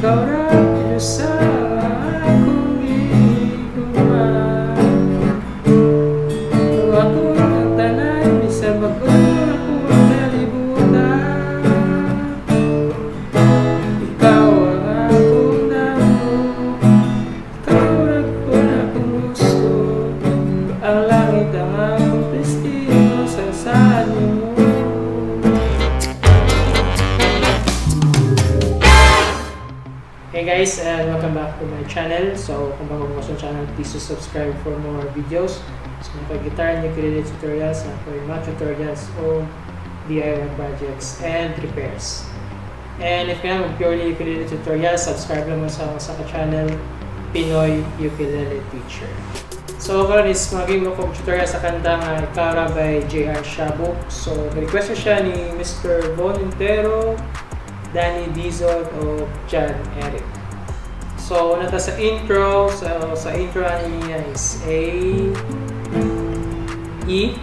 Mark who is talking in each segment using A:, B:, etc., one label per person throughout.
A: Ikaw ra sa akong gigugma, kung ako ang tanan bisag bag-on ako ang kalibutan. Ikaw ang akong damo, ikaw ra gud akong gusto, ang langit ang akong testigo sa saan mo. Hey guys, and welcome back to my channel. So kung bago mo sa channel, please subscribe for more videos. So mga guitar and ukulele tutorials, for mga tutorials o DIY projects and repairs. And if you have purely ukulele tutorials, subscribe lang mo sa channel Pinoy Ukulele Teacher. So karon is maging mo tutorial sa kantang Ikaw Ra by Jay-r Siaboc. So request siya ni Mr. Bon Intero, Danny Dizon o John Eric. So, nata sa intro. So, sa intro niya is A, E,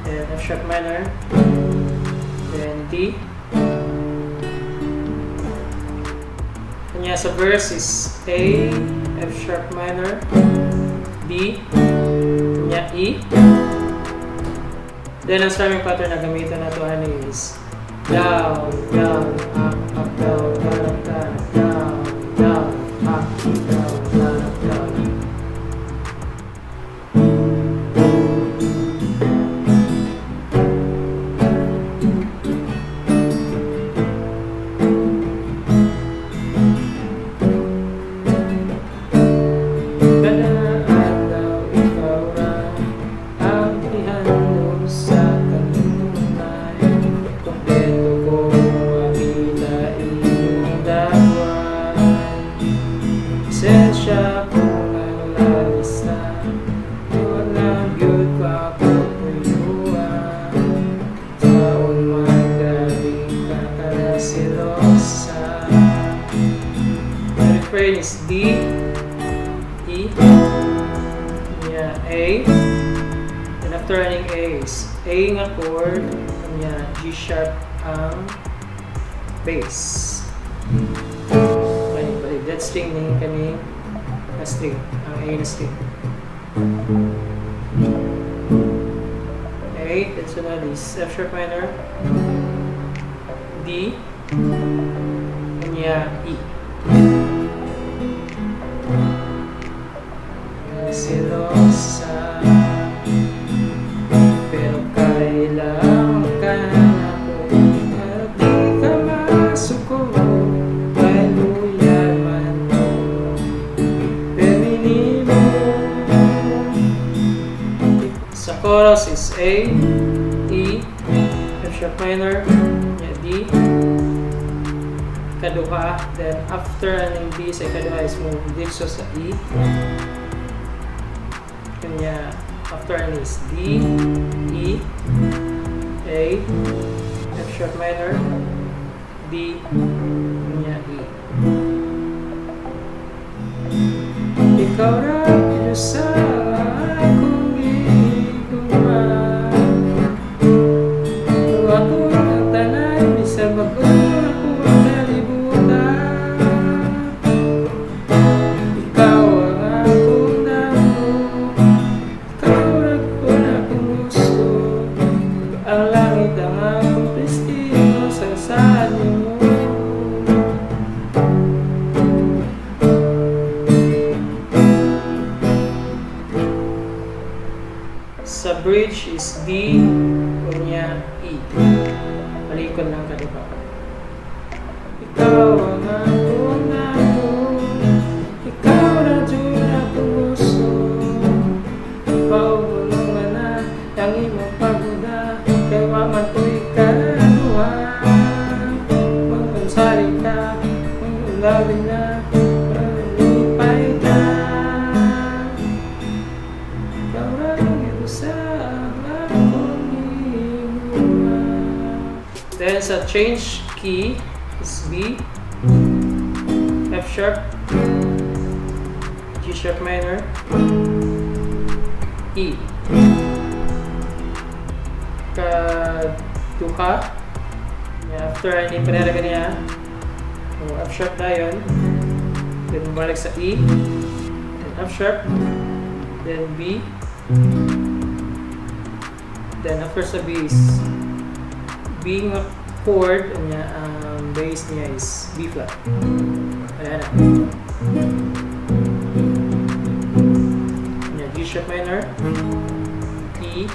A: then F sharp minor, then D. Kanya sa verse is A, F sharp minor, D, kanya E. Then, ang strumming pattern na gamitin na ito is down, down, up, up, down, down, down, down, down, up, down, down, down. Ganaadaw, ikaw ra ang ihandog sa kanunay. Kompleto ko makita iyong dagwan. Sensya kung ano labis na, iwan lang yun ko ako tuyuan. Taon magaling ka kaya silosa. The refrain is D, E, yeah, A. And after running A is A nga chord, kanya G sharp ang bass. Okay, balik. That string na kami na string, ang A na string. Okay, then sunod is F sharp minor, D, kanya E. Silosa, pero kailangan ka na ko at di ka masuko, kaluyan man mo, feminino. Sa chorus is A, E, F sharp minor, D, kaduha, then after ang D sa kaduha is move dito sa E. Kanya after is D, E, A, F sharp minor, D, kanya E. Ikaw ra sa akong gigugma, kung ako ang tanan bisag bag-on ako ang kalibutan. Ikaw ang akong damo, ang langit ang akong testigo sa saan mo. Sa bridge is D, kunya E. Palikod lang ka diba? Ikaw ang akong damo, ikaw na dyan akong gusto, paugulungan na ang imong pagoda, kay waman ko'y karaduhan. Magpansari ka, magulawin na, malipay ka. Ikaw ra ito sa akong gigugma. Then sa change key is B, F sharp, G sharp minor, E. Kaduha. After ini paneragan niya So, F sharp tayo. Then bumalik sa E. Then F sharp. Then B. Then after sa B is B nga chord, bass niya is B flat. Ayan na. G sharp minor, E,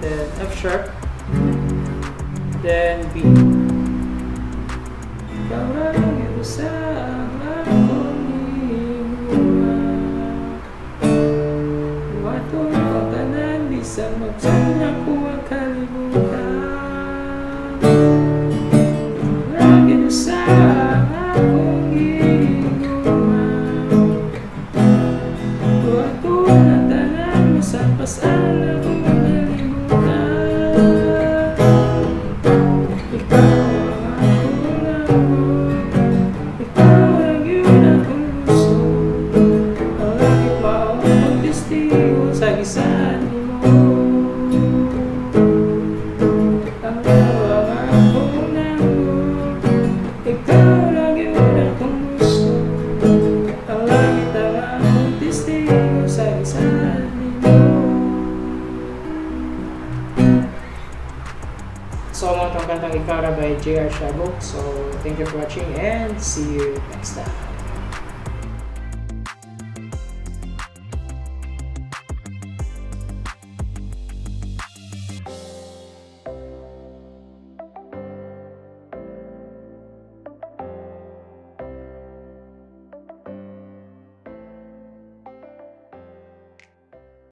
A: then F sharp, then B. Ikaw ra ang sa akong hingguan, watong pagtanan, bisang magtanya ko ang kalibutan. Lagi sa akong hingguan, watong natanan, masapasan akong kalibutan. Ikaw So, mga itong kantang Ikaw Ra by Jay-r Siaboc. So, thank you for watching and see you next time.